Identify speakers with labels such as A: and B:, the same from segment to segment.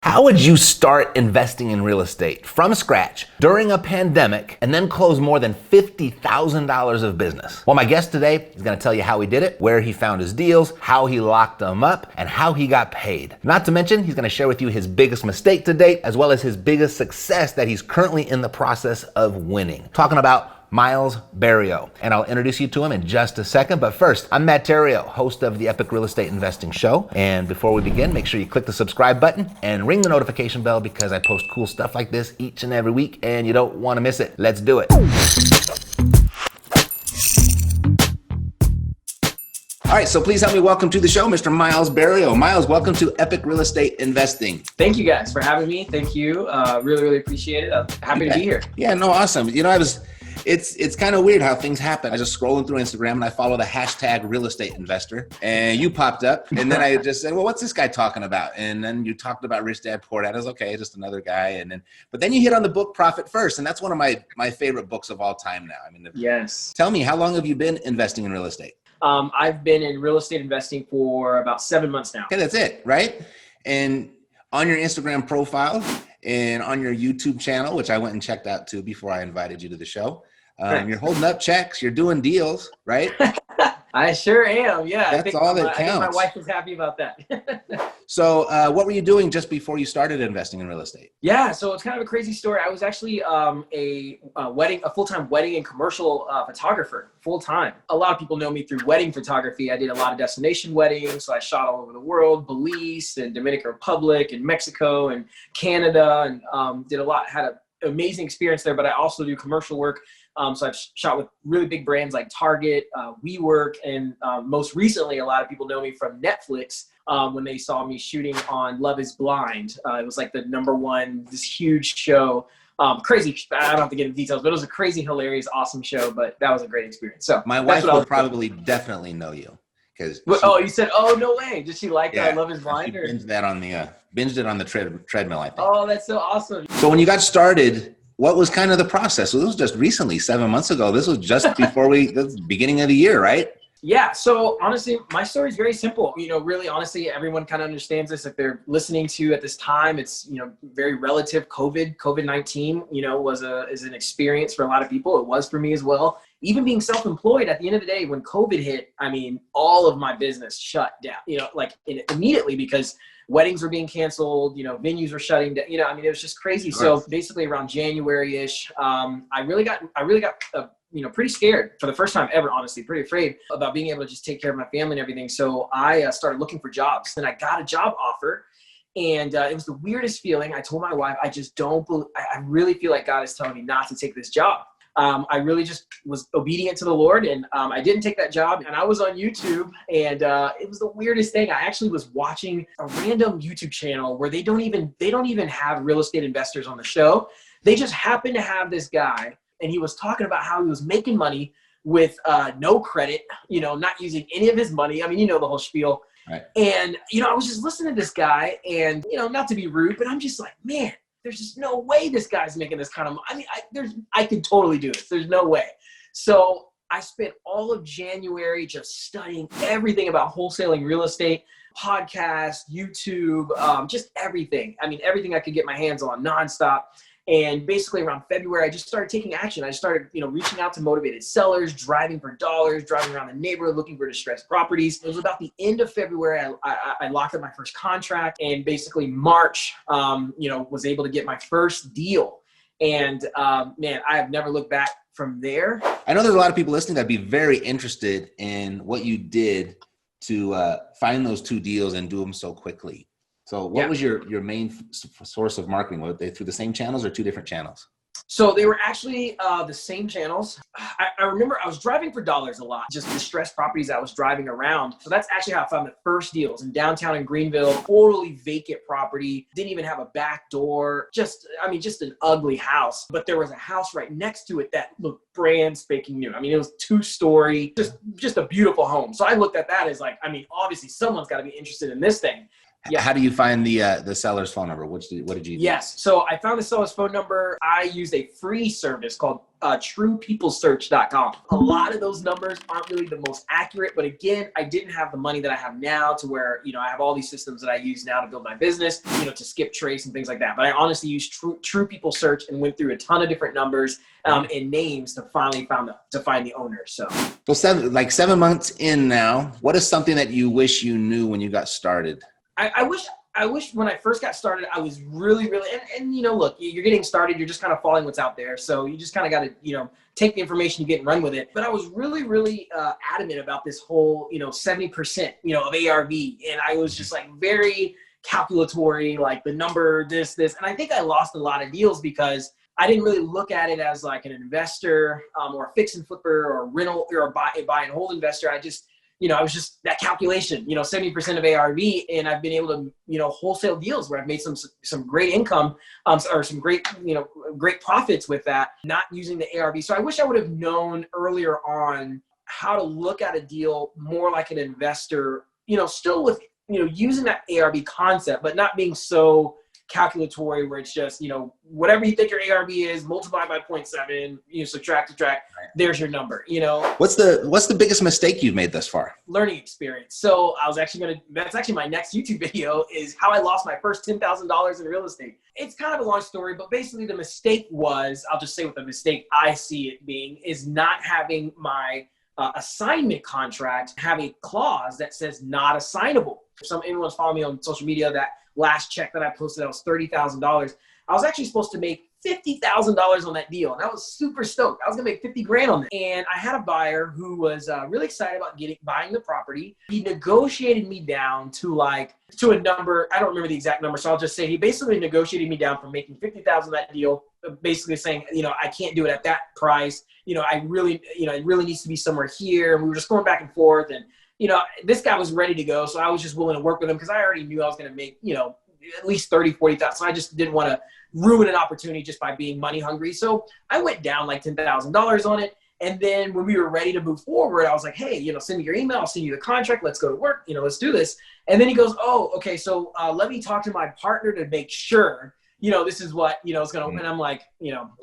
A: How would you start investing in real estate from scratch during a pandemic and then close more than $50,000 of business? Well, my guest today is going to tell you how he did it, where he found his deals, how he locked them up, and how he got paid. Not to mention, he's going to share with you his biggest mistake to date, as well as his biggest success that he's currently in the process of winning. Talking about Miles Barrio, and I'll introduce you to him in just a second. But first, I'm Matt Theriault, host of the Epic Real Estate Investing Show. And before we begin, make sure you click the subscribe button and ring the notification bell because I post cool stuff like this each and every week, and you don't want to miss it. Let's do it. All right, so please help me welcome to the show, Mr. Miles Barrio. Miles, welcome to Epic Real Estate Investing.
B: Thank you guys for having me. Thank you. Really appreciate it. I'm happy to be here.
A: Yeah, no, awesome. You know, it's kind of weird how things happen. I was just scrolling through Instagram and I follow the hashtag real estate investor and you popped up and then I just said, well, what's this guy talking about? And then you talked about Rich Dad Poor Dad. I was okay, just another guy. But then you hit on the book Profit First. And that's one of my favorite books of all time now. I mean,
B: yes.
A: Tell me, how long have you been investing in real estate?
B: I've been in real estate investing for about 7 months now.
A: Okay, that's it, right? And on your Instagram profile and on your YouTube channel, which I went and checked out too before I invited you to the show, you're holding up checks, you're doing deals, right?
B: I sure am, yeah.
A: That's all that counts.
B: I think my wife is happy about that.
A: So what were you doing just before you started investing in real estate?
B: Yeah, so it's kind of a crazy story. I was actually a full-time wedding and commercial photographer, full-time. A lot of people know me through wedding photography. I did a lot of destination weddings, so I shot all over the world, Belize and Dominican Republic and Mexico and Canada, and did a lot, had an amazing experience there, but I also do commercial work. So I've shot with really big brands like Target, WeWork, and most recently, a lot of people know me from Netflix when they saw me shooting on Love is Blind. It was like the #1, this huge show. Crazy, I don't have to get into details, but it was a crazy, hilarious, awesome show, but that was a great experience. So
A: my wife will probably definitely know you.
B: You said, oh, no way. Did she like Love is Blind?
A: She binged it on the treadmill, I think.
B: Oh, that's so awesome.
A: So when you got started, what was kind of the process? Well, this was just recently, 7 months ago. This was just before the beginning of the year, right?
B: Yeah. So honestly, my story is very simple. You know, really, honestly, everyone kind of understands this. If they're listening to at this time, it's, you know, very relative. COVID-19, you know, is an experience for a lot of people. It was for me as well. Even being self-employed, at the end of the day, when COVID hit, I mean, all of my business shut down, you know, like immediately, because weddings were being canceled, you know, venues were shutting down, you know, I mean, it was just crazy. Right. So basically around January-ish, I really got you know, pretty scared for the first time ever, honestly, pretty afraid about being able to just take care of my family and everything. So I started looking for jobs. Then I got a job offer, and it was the weirdest feeling. I told my wife, I really feel like God is telling me not to take this job. I really just was obedient to the Lord, and I didn't take that job. And I was on YouTube, and it was the weirdest thing. I actually was watching a random YouTube channel where they don't even have real estate investors on the show. They just happen to have this guy, and he was talking about how he was making money with no credit, you know, not using any of his money. I mean, you know the whole spiel.
A: Right.
B: And, you know, I was just listening to this guy, and, you know, not to be rude, but I'm just like, man, there's just no way this guy's making this kind of money. I mean, I could totally do this. There's no way. So I spent all of January just studying everything about wholesaling real estate, podcast, YouTube, just everything. I mean, everything I could get my hands on nonstop. And basically around February, I just started taking action. I just started, you know, reaching out to motivated sellers, driving for dollars, driving around the neighborhood, looking for distressed properties. It was about the end of February, I locked up my first contract, and basically March, you know, was able to get my first deal. And man, I have never looked back from there.
A: I know there's a lot of people listening that'd be very interested in what you did to find those 2 deals and do them so quickly. So what was your main source of marketing? Were they through the same channels or 2 different channels?
B: So they were actually the same channels. I remember I was driving for dollars a lot, just distressed properties I was driving around. So that's actually how I found the first deals in downtown in Greenville, totally vacant property, didn't even have a back door, just an ugly house. But there was a house right next to it that looked brand spanking new. I mean, it was 2-story, just a beautiful home. So I looked at that as like, I mean, obviously someone's got to be interested in this thing. Yeah.
A: How do you find the seller's phone number? What did you do?
B: Yes. So I found the seller's phone number. I used a free service called truepeoplesearch.com. A lot of those numbers aren't really the most accurate, but again, I didn't have the money that I have now to where, I have all these systems that I use now to build my business, to skip trace and things like that. But I honestly used True People Search and went through a ton of different numbers and names to finally find the owner. So
A: 7 months in now, what is something that you wish you knew when you got started?
B: I wish when I first got started, I was really, and look, you're getting started, you're just kind of following what's out there. So you just kind of got to, take the information you get and run with it. But I was really adamant about this whole, 70%, of ARV. And I was just like very calculatory, like the number, this. And I think I lost a lot of deals because I didn't really look at it as like an investor or a fix and flipper or a rental or a buy and hold investor. I just, I was just that calculation, 70% of ARV, and I've been able to, wholesale deals where I've made some great income, or some great, great profits with that, not using the ARV. So I wish I would have known earlier on how to look at a deal more like an investor, still with, using that ARV concept, but not being so calculatory where it's just, whatever you think your ARV is, multiply by 0.7, subtract, right. There's your number,
A: What's the biggest mistake you've made thus far?
B: Learning experience. So that's actually my next YouTube video is how I lost my first $10,000 in real estate. It's kind of a long story, but basically the mistake was, I'll just say what the mistake I see it being is not having my assignment contract have a clause that says not assignable. If anyone's following me on social media, that last check that I posted, that was $30,000. I was actually supposed to make $50,000 on that deal. And I was super stoked. I was gonna make 50 grand on it. And I had a buyer who was really excited about buying the property. He negotiated me down to a number. I don't remember the exact number. So I'll just say he basically negotiated me down from making 50,000 that deal, basically saying, I can't do it at that price. It really needs to be somewhere here. And we were just going back and forth. And, this guy was ready to go. So I was just willing to work with him because I already knew I was going to make, at least 30, 40,000. So I just didn't want to ruin an opportunity just by being money hungry. So I went down like $10,000 on it. And then when we were ready to move forward, I was like, hey, send me your email. I'll send you the contract. Let's go to work. Let's do this. And then he goes, oh, okay. So let me talk to my partner to make sure, this is what, it's going to, and I'm like,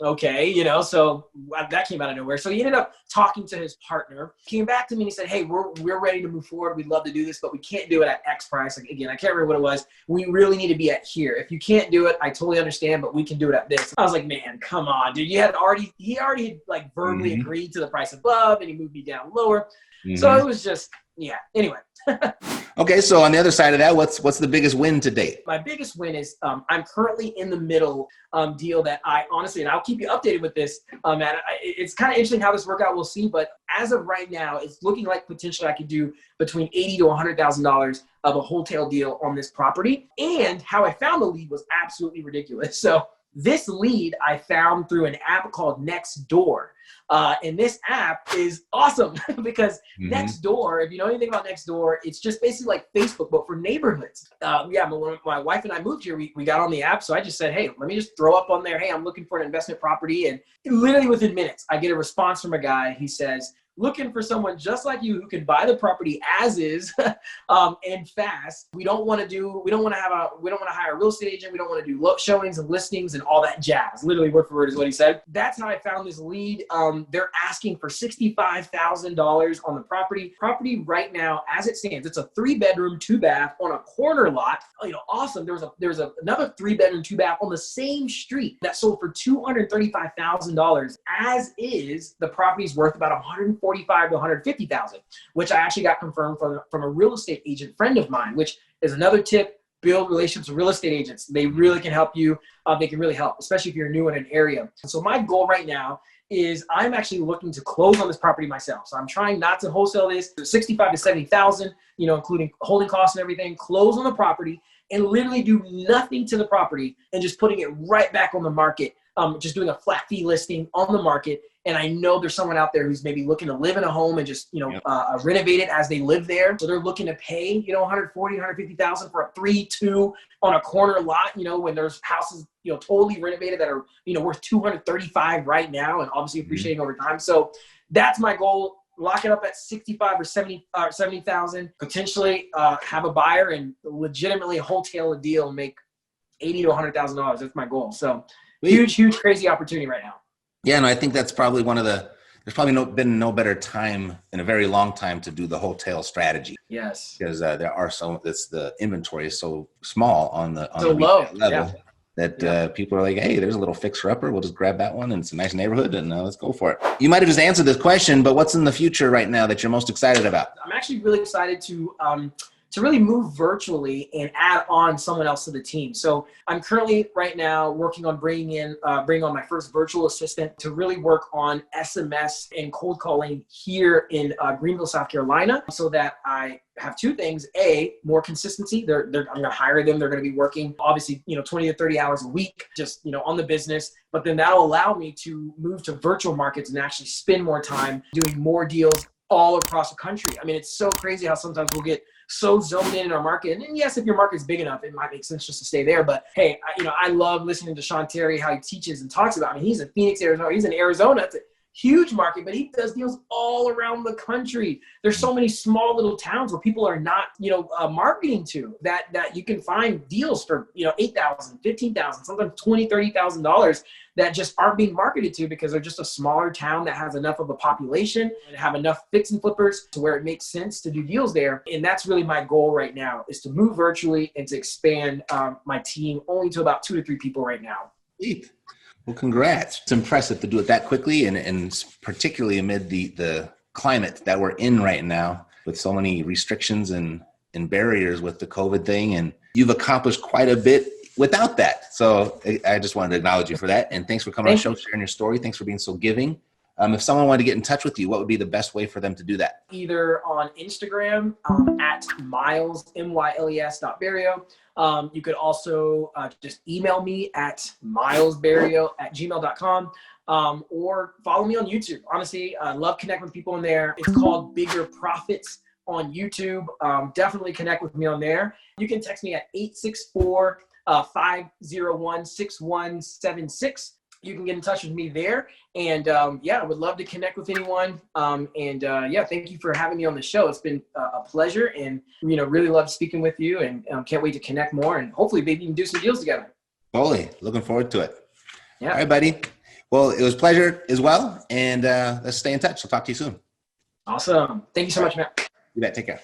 B: okay, so that came out of nowhere. So he ended up talking to his partner, came back to me and he said, hey, we're ready to move forward. We'd love to do this, but we can't do it at X price. Like, again, I can't remember what it was. We really need to be at here. If you can't do it, I totally understand, but we can do it at this. I was like, man, come on, dude. He already like verbally agreed to the price above and he moved me down lower. So it was just, yeah. Anyway.
A: Okay, so on the other side of that, what's the biggest win to date?
B: My biggest win is I'm currently in the middle deal that I honestly, and I'll keep you updated with this, Matt. It's kind of interesting how this workout, we'll see, but as of right now, it's looking like potentially I could do between $80,000 to $100,000 of a wholesale deal on this property. And how I found the lead was absolutely ridiculous. So this lead I found through an app called Nextdoor. And this app is awesome because Nextdoor, if you know anything about Nextdoor, it's just basically like Facebook, but for neighborhoods. My wife and I moved here, we got on the app. So I just said, hey, let me just throw up on there. Hey, I'm looking for an investment property. And literally within minutes, I get a response from a guy. He says, looking for someone just like you who can buy the property as is and fast. We don't want to hire a real estate agent. We don't want to do showings and listings and all that jazz. Literally word for word is what he said. That's how I found this lead. They're asking for $65,000 on the property. Property right now, as it stands, it's a 3-bedroom, 2-bath on a corner lot. Awesome. There's another 3-bedroom, 2-bath on the same street that sold for $235,000. As is, the property's worth about $145,000 to $150,000, which I actually got confirmed from a real estate agent friend of mine, which is another tip. Build relationships with real estate agents. They really can help you. They can really help, especially if you're new in an area. So my goal right now is I'm actually looking to close on this property myself. So I'm trying not to wholesale this, 65 to 70,000, including holding costs and everything, close on the property and literally do nothing to the property and just putting it right back on the market. Just doing a flat fee listing on the market. And I know there's someone out there who's maybe looking to live in a home and just, renovate it as they live there. So they're looking to pay, $140,000, $150,000 for a 3-2 on a corner lot, when there's houses, totally renovated that are, worth $235 right now and obviously appreciating over time. So that's my goal. lock it up at 65 or 70,000, potentially have a buyer and legitimately wholesale a deal and make $80,000 to $100,000. That's my goal. So huge, crazy opportunity right now.
A: Yeah, and I think that's probably there's probably been no better time in a very long time to do the wholesale strategy.
B: Yes.
A: Because the inventory is so small on the
B: low
A: level that people are like, hey, there's a little fixer upper. We'll just grab that one and it's a nice neighborhood and let's go for it. You might have just answered this question, but what's in the future right now that you're most excited about?
B: I'm actually really excited to really move virtually and add on someone else to the team. So I'm currently right now working on bringing on my first virtual assistant to really work on SMS and cold calling here in Greenville, South Carolina, so that I have two things. A, more consistency. I'm going to hire them. They're going to be working obviously, 20 to 30 hours a week, just, on the business. But then that'll allow me to move to virtual markets and actually spend more time doing more deals all across the country. I mean, it's so crazy how sometimes we'll get so zoned in our market. And yes, if your market's big enough, it might make sense just to stay there. But hey, I love listening to Sean Terry, how he teaches and talks about. I mean, he's in Phoenix, Arizona. He's in Arizona. It's a huge market, but he does deals all around the country. There's so many small little towns where people are not, marketing to that you can find deals for, $8,000, $15,000, sometimes $20,000, $30,000 that just aren't being marketed to because they're just a smaller town that has enough of a population and have enough fix and flippers to where it makes sense to do deals there. And that's really my goal right now, is to move virtually and to expand my team only to about 2 to 3 people right now.
A: Sweet. Well, congrats. It's impressive to do it that quickly and particularly amid the climate that we're in right now with so many restrictions and barriers with the COVID thing. And you've accomplished quite a bit without that. So I just wanted to acknowledge you for that. And thanks for coming on the show, sharing your story. Thanks for being so giving. If someone wanted to get in touch with you, what would be the best way for them to do that?
B: Either on Instagram at Myles, MYLES.Barrio. You could also just email me at milesbarrio@gmail.com, or follow me on YouTube. Honestly, I love connecting with people in there. It's called Bigger Profits on YouTube. Definitely connect with me on there. You can text me at 864-501-6176. You can get in touch with me there. And I would love to connect with anyone. Thank you for having me on the show. It's been a pleasure, and really love speaking with you, and can't wait to connect more, and hopefully maybe even do some deals together.
A: Totally. Looking forward to it.
B: Yeah.
A: All right, buddy. Well, it was a pleasure as well. And let's stay in touch. I'll talk to you soon.
B: Awesome. Thank you so much, Matt.
A: You bet. Take care.